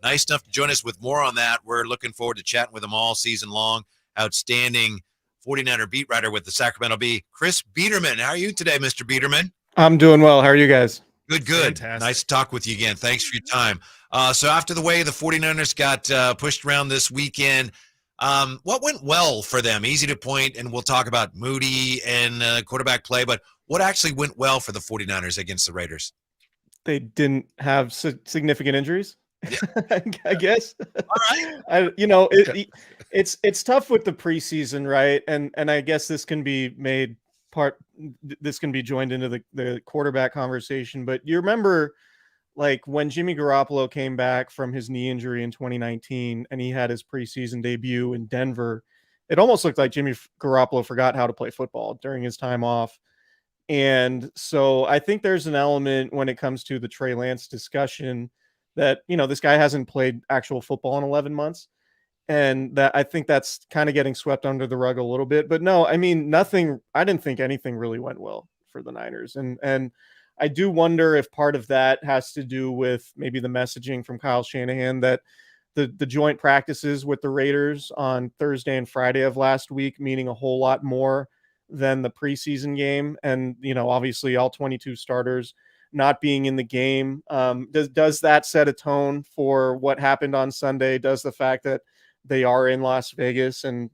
Nice enough to join us with more on that. We're looking forward to chatting with him all season long. Outstanding 49er beat writer with the Sacramento Bee, Chris Biderman. How are you today, Mr. Biderman? I'm doing well. How are you guys? Good. Fantastic. Nice to talk with you again. Thanks for your time. So after the way the 49ers got pushed around this weekend, what went well for them? Easy to point, and we'll talk about Moody and quarterback play, but what actually went well for the 49ers against the Raiders? They didn't have significant injuries, Yeah. I guess. All right. It's tough with the preseason, right? And I guess this can be joined into the quarterback conversation. But you remember, like, when Jimmy Garoppolo came back from his knee injury in 2019 and he had his preseason debut in Denver, it almost looked like Jimmy Garoppolo forgot how to play football during his time off. And so I think there's an element when it comes to the Trey Lance discussion that, this guy hasn't played actual football in 11 months. And that I think that's kind of getting swept under the rug a little bit. But no, I mean, I didn't think anything really went well for the Niners. And I do wonder if part of that has to do with maybe the messaging from Kyle Shanahan that the joint practices with the Raiders on Thursday and Friday of last week, meaning a whole lot more than the preseason game. And, obviously all 22 starters not being in the game. Does that set a tone for what happened on Sunday? Does the fact that they are in Las Vegas and,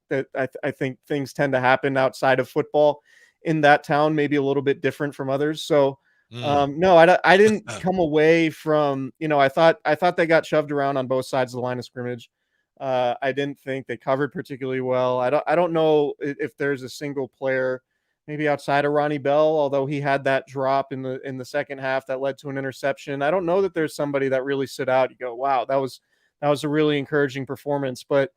that I think things tend to happen outside of football in that town, maybe a little bit different from others. So, no, I didn't come away from, I thought they got shoved around on both sides of the line of scrimmage. I didn't think they covered particularly well. I don't know if there's a single player, maybe outside of Ronnie Bell, although he had that drop in the second half that led to an interception. I don't know that there's somebody that really stood out. You go, wow, that was a really encouraging performance. But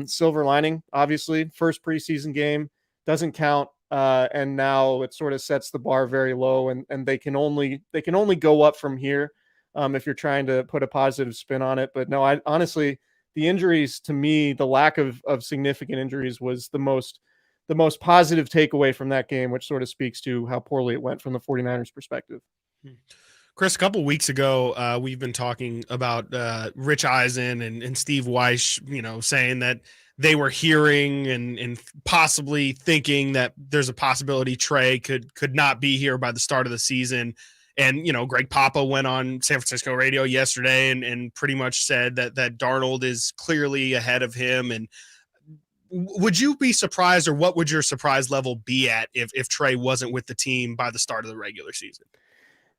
silver lining, obviously, first preseason game doesn't count, and now it sort of sets the bar very low, and they can only go up from here if you're trying to put a positive spin on it. But no, I honestly, the injuries, to me, the lack of significant injuries was the most positive takeaway from that game, which sort of speaks to how poorly it went from the 49ers perspective. Chris, a couple weeks ago, we've been talking about Rich Eisen and Steve Weiss, saying that they were hearing and possibly thinking that there's a possibility Trey could not be here by the start of the season. And, Greg Papa went on San Francisco radio yesterday and pretty much said that Darnold is clearly ahead of him. And would you be surprised, or what would your surprise level be at if Trey wasn't with the team by the start of the regular season?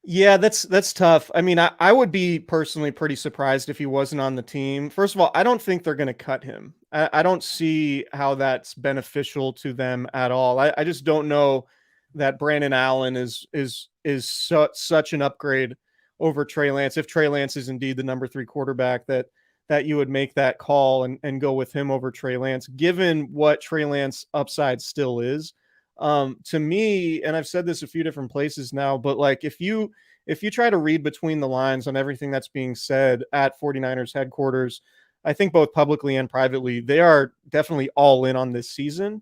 Yeah, that's tough. I mean, I would be personally pretty surprised if he wasn't on the team. First of all, I don't think they're going to cut him. I don't see how that's beneficial to them at all. I just don't know that Brandon Allen is such an upgrade over Trey Lance. If Trey Lance is indeed the number 3 quarterback, that you would make that call and go with him over Trey Lance, given what Trey Lance upside still is. To me, and I've said this a few different places now, but like if you try to read between the lines on everything that's being said at 49ers headquarters, I think both publicly and privately, they are definitely all in on this season.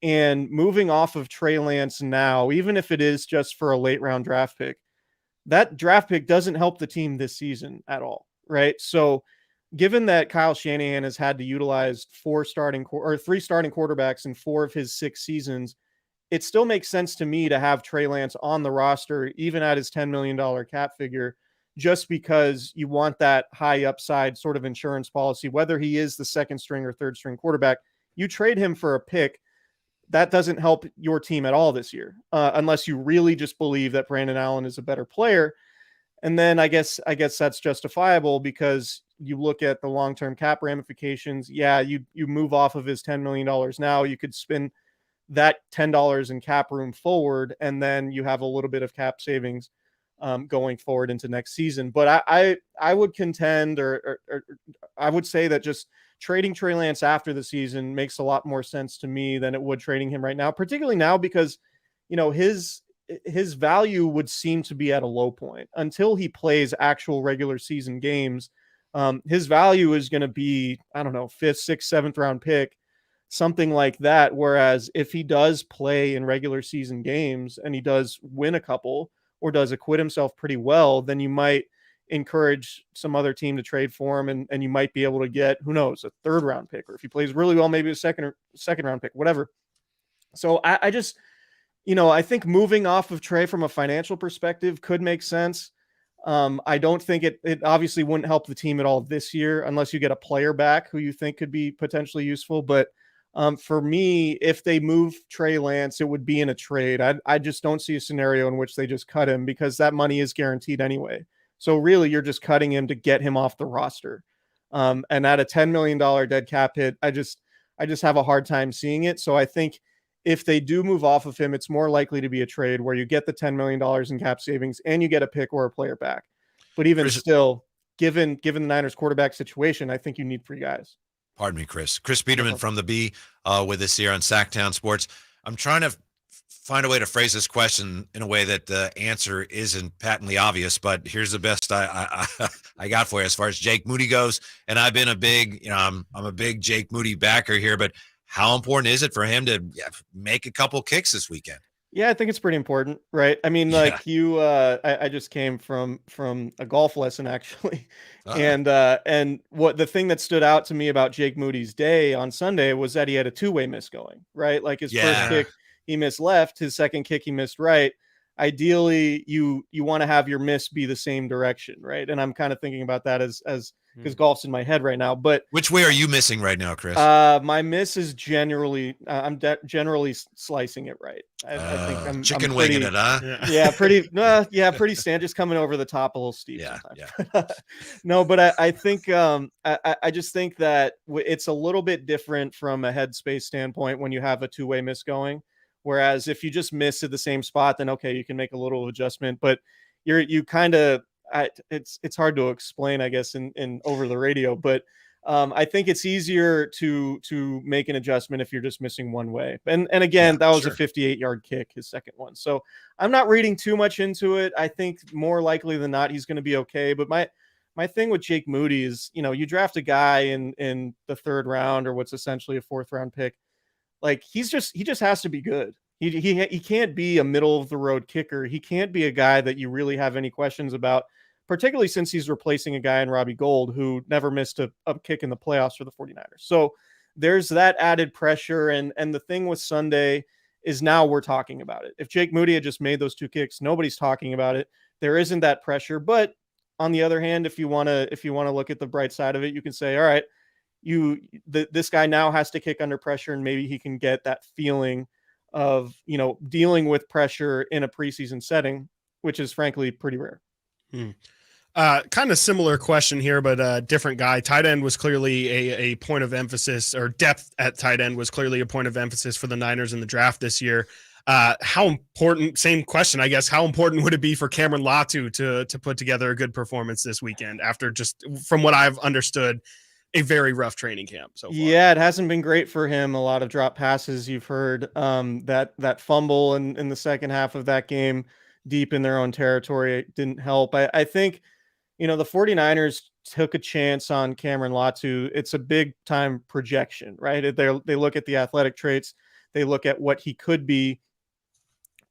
And moving off of Trey Lance now, even if it is just for a late round draft pick, that draft pick doesn't help the team this season at all, right? So given that Kyle Shanahan has had to utilize 3 starting quarterbacks in 4 of his 6 seasons, it still makes sense to me to have Trey Lance on the roster, even at his $10 million cap figure, just because you want that high upside sort of insurance policy, whether he is the second string or third string quarterback. You trade him for a pick, that doesn't help your team at all this year, unless you really just believe that Brandon Allen is a better player. And then I guess that's justifiable because you look at the long-term cap ramifications. Yeah, you move off of his $10 million now. You could spend that $10 in cap room forward, and then you have a little bit of cap savings going forward into next season. But I would contend, or I would say that just trading Trey Lance after the season makes a lot more sense to me than it would trading him right now, particularly now because, his value would seem to be at a low point until he plays actual regular season games. His value is going to be, I don't know, 5th, 6th, 7th round pick, something like that. Whereas if he does play in regular season games and he does win a couple or does acquit himself pretty well, then you might, encourage some other team to trade for him, and you might be able to get, who knows, a 3rd round pick, or if he plays really well, maybe a second round pick, whatever. So I just, I think moving off of Trey from a financial perspective could make sense. I don't think it obviously wouldn't help the team at all this year unless you get a player back who you think could be potentially useful. But for me, if they move Trey Lance, it would be in a trade. I just don't see a scenario in which they just cut him, because that money is guaranteed anyway. So really, you're just cutting him to get him off the roster. And at a $10 million dead cap hit, I just have a hard time seeing it. So I think if they do move off of him, it's more likely to be a trade where you get the $10 million in cap savings and you get a pick or a player back. But even still, given the Niners quarterback situation, I think you need 3 guys. Pardon me, Chris. Chris Biderman from the Bee with us here on Sactown Sports. I'm trying to find a way to phrase this question in a way that the answer isn't patently obvious, but here's the best I got for you as far as Jake Moody goes. And I've been a big, I'm a big Jake Moody backer here, but how important is it for him to make a couple kicks this weekend? Yeah, I think it's pretty important, right? I mean, like I just came from a golf lesson actually. And what the thing that stood out to me about Jake Moody's day on Sunday was that he had a 2-way miss going, right? Like his first kick, he missed left, his second kick, he missed right. Ideally, you want to have your miss be the same direction, right? And I'm kind of thinking about that as because golf's in my head right now. But which way are you missing right now, Chris? My miss is generally generally slicing it right. I think I'm chicken pretty, winging it, huh? Yeah, pretty standard, just coming over the top, a little steep. Yeah. No, but I think I just think that it's a little bit different from a headspace standpoint when you have a 2-way miss going. Whereas if you just miss at the same spot, then okay, you can make a little adjustment. But you kind of it's hard to explain, I guess, in over the radio. But I think it's easier to make an adjustment if you're just missing one way. And again, that was a 58-yard kick, his second one. So I'm not reading too much into it. I think more likely than not, he's going to be okay. But my thing with Jake Moody is, you draft a guy in the 3rd round, or what's essentially a 4th round pick. Like he just has to be good. He can't be a middle of the road kicker. He can't be a guy that you really have any questions about, particularly since he's replacing a guy in Robbie Gould who never missed a kick in the playoffs for the 49ers. So there's that added pressure. And the thing with Sunday is now we're talking about it. If Jake Moody had just made those 2 kicks, nobody's talking about it. There isn't that pressure. But on the other hand, if you want to look at the bright side of it, you can say, all right, this guy now has to kick under pressure, and maybe he can get that feeling of, dealing with pressure in a preseason setting, which is frankly pretty rare. Kind of similar question here, but a different guy. Tight end was clearly a point of emphasis, or depth at tight end was clearly a point of emphasis for the Niners in the draft this year. How important, same question, I guess, how important would it be for Cameron Latu to put together a good performance this weekend after, just from what I've understood, a very rough training camp so far? Yeah, it hasn't been great for him. A lot of drop passes. You've heard that fumble in the second half of that game deep in their own territory didn't help. I think, the 49ers took a chance on Cameron Latu. It's a big time projection, right? They look at the athletic traits. They look at what he could be.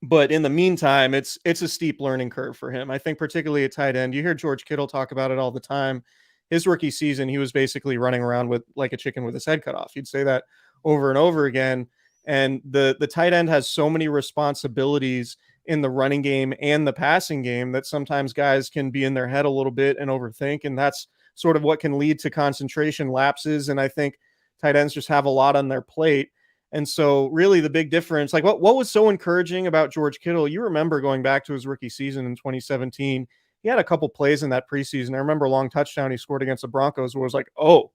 But in the meantime, it's a steep learning curve for him. I think particularly at tight end. You hear George Kittle talk about it all the time. His rookie season, he was basically running around with like a chicken with his head cut off. He'd say that over and over again. And the tight end has so many responsibilities in the running game and the passing game that sometimes guys can be in their head a little bit and overthink. And that's sort of what can lead to concentration lapses. And I think tight ends just have a lot on their plate. And so really the big difference, like what was so encouraging about George Kittle, you remember going back to his rookie season in 2017, he had a couple plays in that preseason. I remember a long touchdown he scored against the Broncos where it was like, oh,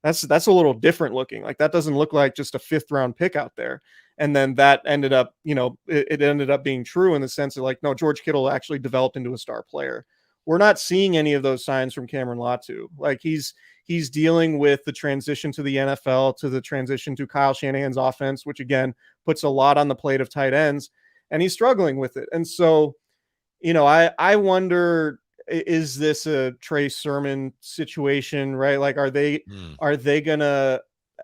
that's a little different looking. Like that doesn't look like just a 5th round pick out there. And then that ended up, it ended up being true in the sense that like, no, George Kittle actually developed into a star player. We're not seeing any of those signs from Cameron Latu. Like he's dealing with the transition to the NFL, to the transition to Kyle Shanahan's offense, which again puts a lot on the plate of tight ends, and he's struggling with it. And so, I wonder, is this a Trey Sermon situation, right? Like, are they gonna,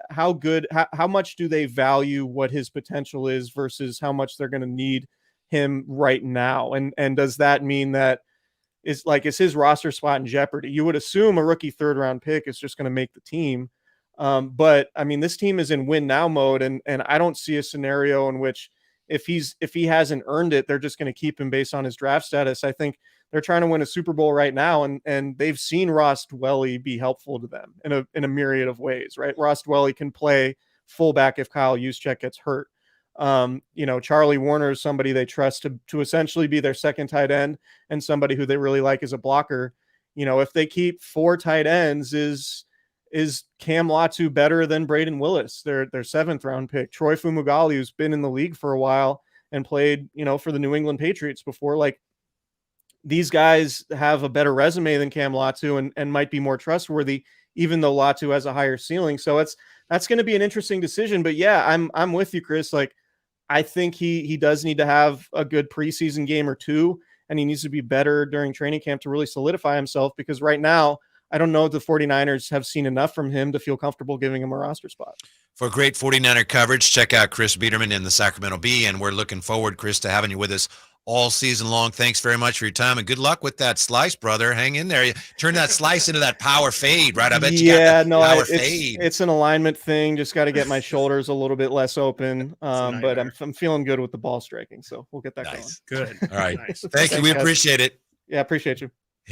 how much do they value what his potential is versus how much they're going to need him right now? And does that mean that, is his roster spot in jeopardy? You would assume a rookie 3rd round pick is just going to make the team. But I mean, this team is in win now mode, and I don't see a scenario in which if he hasn't earned it, they're just going to keep him based on his draft status. I think they're trying to win a Super Bowl right now, and they've seen Ross Dwelley be helpful to them in a myriad of ways, right? Ross Dwelley can play fullback if Kyle Juszczyk gets hurt. Charlie Warner is somebody they trust to essentially be their second tight end, and somebody who they really like as a blocker. If they keep 4 tight ends, is Cam Latu better than Braden Willis, their 7th round pick? Troy Fumagalli, who's been in the league for a while and played, for the New England Patriots before. Like, these guys have a better resume than Cam Latu and might be more trustworthy, even though Latu has a higher ceiling. So that's going to be an interesting decision. But yeah, I'm with you, Chris. Like, I think he does need to have a good preseason game or 2, and he needs to be better during training camp to really solidify himself, because right now, I don't know if the 49ers have seen enough from him to feel comfortable giving him a roster spot. For great 49er coverage, check out Chris Biderman in the Sacramento Bee, and we're looking forward, Chris, to having you with us all season long. Thanks very much for your time, and good luck with that slice, brother. Hang in there. You turn that slice into that power fade, right? I bet you got the power fade. It's an alignment thing. Just got to get my shoulders a little bit less open. But I'm feeling good with the ball striking, so we'll get that going. Good. All right. Nice. Thank you. We appreciate it. Yeah, appreciate you.